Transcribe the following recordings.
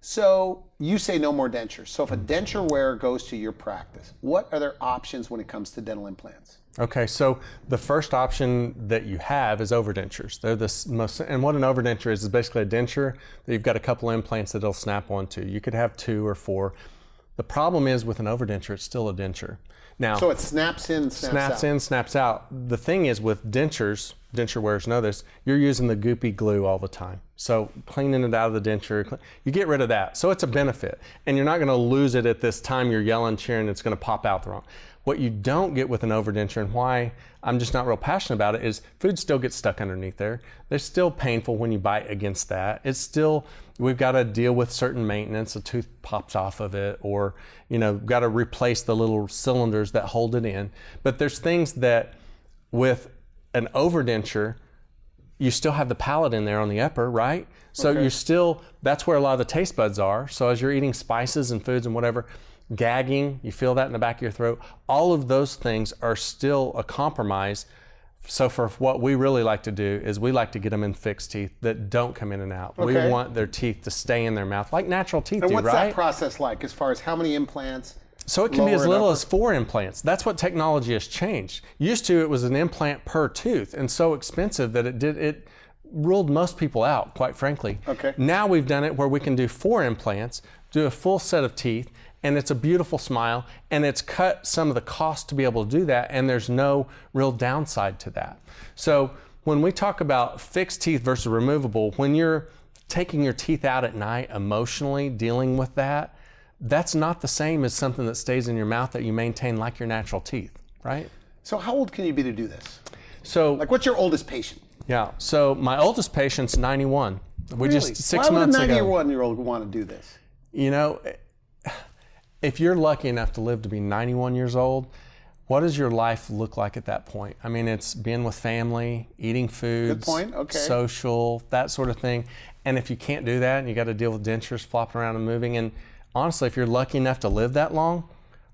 So you say no more dentures. So if a denture wearer goes to your practice, what are their options when it comes to dental implants? Okay, so the first option that you have is overdentures. They're the most, and what an overdenture is basically a denture that you've got a couple implants that it'll snap onto. You could have 2 or 4. The problem is with an overdenture, it's still a denture. Now, so it snaps in, snaps out. Snaps out. The thing is with dentures, denture wearers know this, you're using the goopy glue all the time. So cleaning it out of the denture, you get rid of that. So it's a benefit. And you're not gonna lose it at this time you're yelling, cheering, it's gonna pop out the wrong. What you don't get with an overdenture, and why I'm just not real passionate about it, is food still gets stuck underneath there. They're still painful when you bite against that. It's still, we've got to deal with certain maintenance. A tooth pops off of it, or got to replace the little cylinders that hold it in. But there's things that with an overdenture, you still have the palate in there on the upper, right? So okay. you're still, that's where a lot of the taste buds are. So as you're eating spices and foods and whatever, gagging, you feel that in the back of your throat, all of those things are still a compromise. So for what we really like to do is we like to get them in fixed teeth that don't come in and out. Okay. We want their teeth to stay in their mouth like natural teeth and do, what's right? that process like as far as how many implants? So it can be as little as 4 implants. That's what technology has changed. Used to, it was an implant per tooth and so expensive that it ruled most people out, quite frankly. Okay. Now we've done it where we can do 4 implants, do a full set of teeth, and it's a beautiful smile, and it's cut some of the cost to be able to do that, and there's no real downside to that. So when we talk about fixed teeth versus removable, when you're taking your teeth out at night emotionally dealing with that, that's not the same as something that stays in your mouth that you maintain like your natural teeth, right? So how old can you be to do this? So, like, what's your oldest patient? Yeah, so my oldest patient's 91. We Really? just 6 months ago. Why would a 91-year-old want to do this? If you're lucky enough to live to be 91 years old, what does your life look like at that point? I mean, it's being with family, eating foods, good point. Okay. Social, that sort of thing. And if you can't do that and you got to deal with dentures flopping around and moving, and honestly, if you're lucky enough to live that long,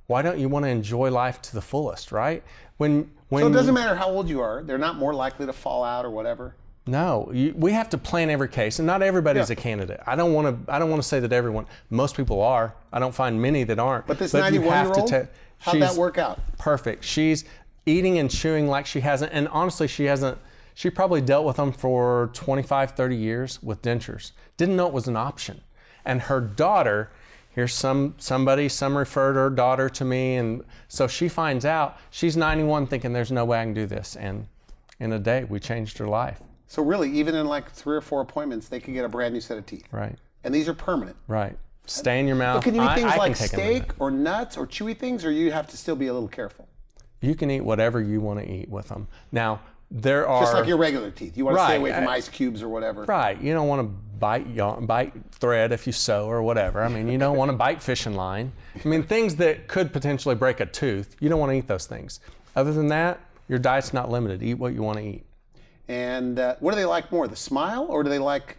why don't you want to enjoy life to the fullest, right? So it doesn't matter how old you are, they're not more likely to fall out or whatever? No, we have to plan every case, and not everybody's a candidate. I don't want to say that everyone. Most people are. I don't find many that aren't. But this 91-year-old, how'd that work out? Perfect. She's eating and chewing like she hasn't, and honestly, she hasn't. She probably dealt with them for 25, 30 years with dentures. Didn't know it was an option. And her daughter, here's some referred her daughter to me, and so she finds out. She's 91, thinking there's no way I can do this, and in a day, we changed her life. So really, even in like 3 or 4 appointments, they could get a brand new set of teeth. Right. And these are permanent. Right. Stay in your mouth. But can you eat things like steak or nuts or chewy things, or you have to still be a little careful? You can eat whatever you want to eat with them. Now, there are... Just like your regular teeth. You want to stay away from ice cubes or whatever. Right. You don't want to bite thread if you sew or whatever. I mean, you don't want to bite fishing line. I mean, things that could potentially break a tooth, you don't want to eat those things. Other than that, your diet's not limited. Eat what you want to eat. And what do they like more, the smile, or do they like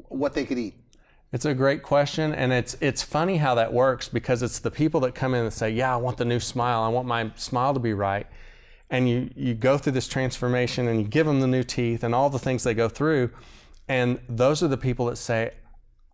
what they could eat? It's a great question, and it's funny how that works, because it's the people that come in and say, yeah, I want the new smile. I want my smile to be right. And you go through this transformation and you give them the new teeth and all the things they go through. And those are the people that say,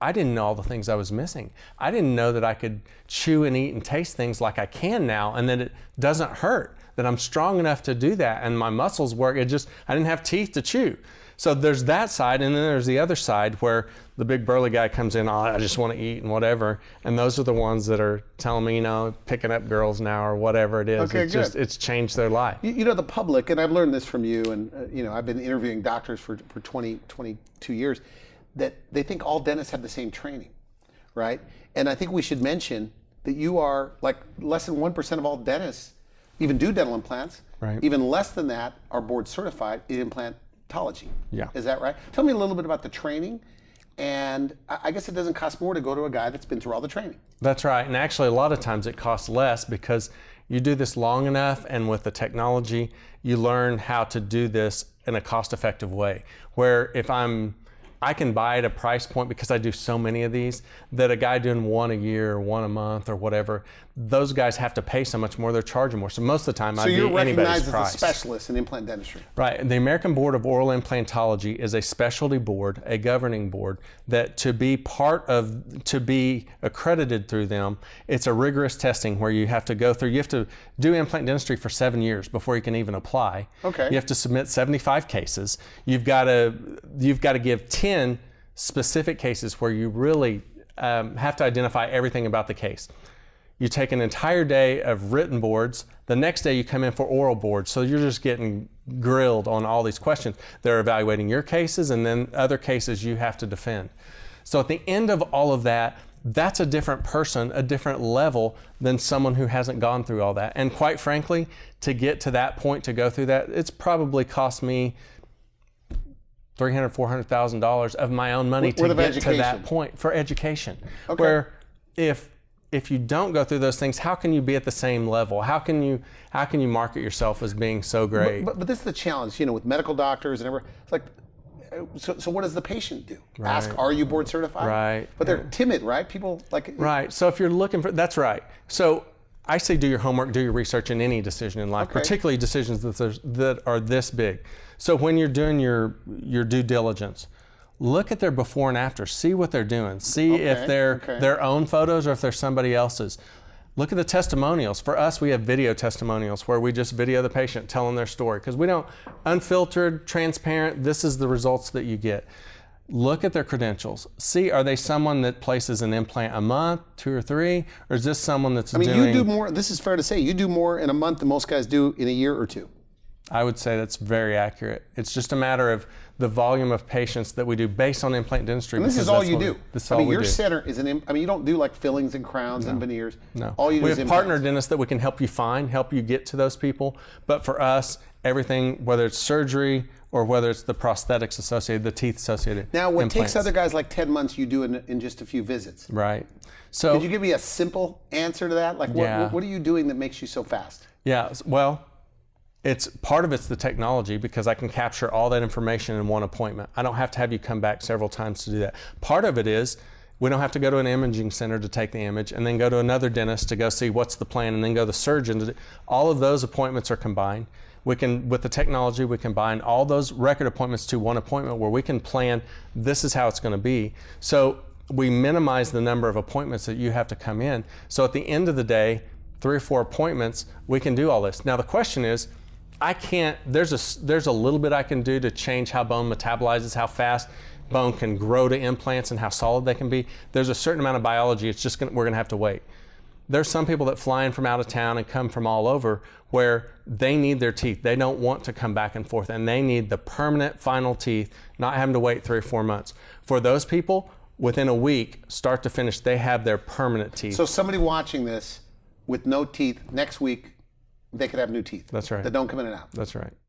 I didn't know all the things I was missing. I didn't know that I could chew and eat and taste things like I can now, and that it doesn't hurt, that I'm strong enough to do that, and my muscles work. I didn't have teeth to chew. So there's that side, and then there's the other side where the big burly guy comes in, oh, I just want to eat and whatever. And those are the ones that are telling me, picking up girls now or whatever it is. Okay, it's changed their life. The public, and I've learned this from you, and I've been interviewing doctors for 22 years, that they think all dentists have the same training, right? And I think we should mention that you are like less than 1% of all dentists even do dental implants. Right. Even less than that are board certified in implantology. Yeah. Is that right? Tell me a little bit about the training. And I guess it doesn't cost more to go to a guy that's been through all the training. That's right. And actually, a lot of times it costs less, because you do this long enough, and with the technology, you learn how to do this in a cost-effective way. Where if I'm I can buy at a price point because I do so many of these that a guy doing one a year or one a month or whatever, those guys have to pay so much more, they're charging more. So most of the time I'd be anybody's price. So you're recognized as a specialist in implant dentistry. Right. The American Board of Oral Implantology is a specialty board, a governing board, that to be accredited through them, it's a rigorous testing where you have to go through, you have to do implant dentistry for 7 years before you can even apply. Okay. You have to submit 75 cases. You've got to give 10 specific cases where you really have to identify everything about the case. You take an entire day of written boards. The next day you come in for oral boards. So you're just getting grilled on all these questions. They're evaluating your cases and then other cases you have to defend. So at the end of all of that, that's a different person, a different level than someone who hasn't gone through all that. And quite frankly, to get to that point, to go through that, it's probably cost me $300,000, $400,000 of my own money to get to that point for education. Okay. Where if you don't go through those things, how can you be at the same level? How can you market yourself as being so great? But this is the challenge, with medical doctors and everything. It's like, so what does the patient do? Right. Ask, are you board certified? Right. But they're timid, right? People like. Right. So if you're looking for, that's right. So I say do your homework, do your research in any decision in life, particularly decisions that are this big. So when you're doing your due diligence, look at their before and after. See what they're doing. See if they're their own photos or if they're somebody else's. Look at the testimonials. For us, we have video testimonials where we just video the patient telling their story because we don't, unfiltered, transparent, this is the results that you get. Look at their credentials. See, are they someone that places an implant a month, 2 or 3, or is this someone that's doing... you do more, this is fair to say, you do more in a month than most guys do in a year or 2. I would say that's very accurate. It's just a matter of the volume of patients that we do based on implant dentistry. And this is all you do. This is all we do. Your center is you don't do like fillings and crowns and veneers. No. All you do is we have partner dentists that we can help you find, help you get to those people. But for us, everything, whether it's surgery or whether it's the prosthetics associated, the teeth associated. Now, what implants. takes other guys like 10 months, you do in just a few visits. Right. So could you give me a simple answer to that? Like, what are you doing that makes you so fast? Yeah. Well, it's the technology because I can capture all that information in one appointment. I don't have to have you come back several times to do that. Part of it is we don't have to go to an imaging center to take the image and then go to another dentist to go see what's the plan and then go to the surgeon. All of those appointments are combined. With the technology, we combine all those record appointments to one appointment where we can plan, this is how it's going to be. So we minimize the number of appointments that you have to come in. So at the end of the day, 3 or 4 appointments, we can do all this. Now the question is, there's a little bit I can do to change how bone metabolizes, how fast bone can grow to implants and how solid they can be. There's a certain amount of biology, we're gonna have to wait. There's some people that fly in from out of town and come from all over where they need their teeth. They don't want to come back and forth and they need the permanent final teeth, not having to wait 3 or 4 months. For those people, within a week, start to finish, they have their permanent teeth. So somebody watching this with no teeth, next week, they could have new teeth. That's right. That don't come in and out. That's right.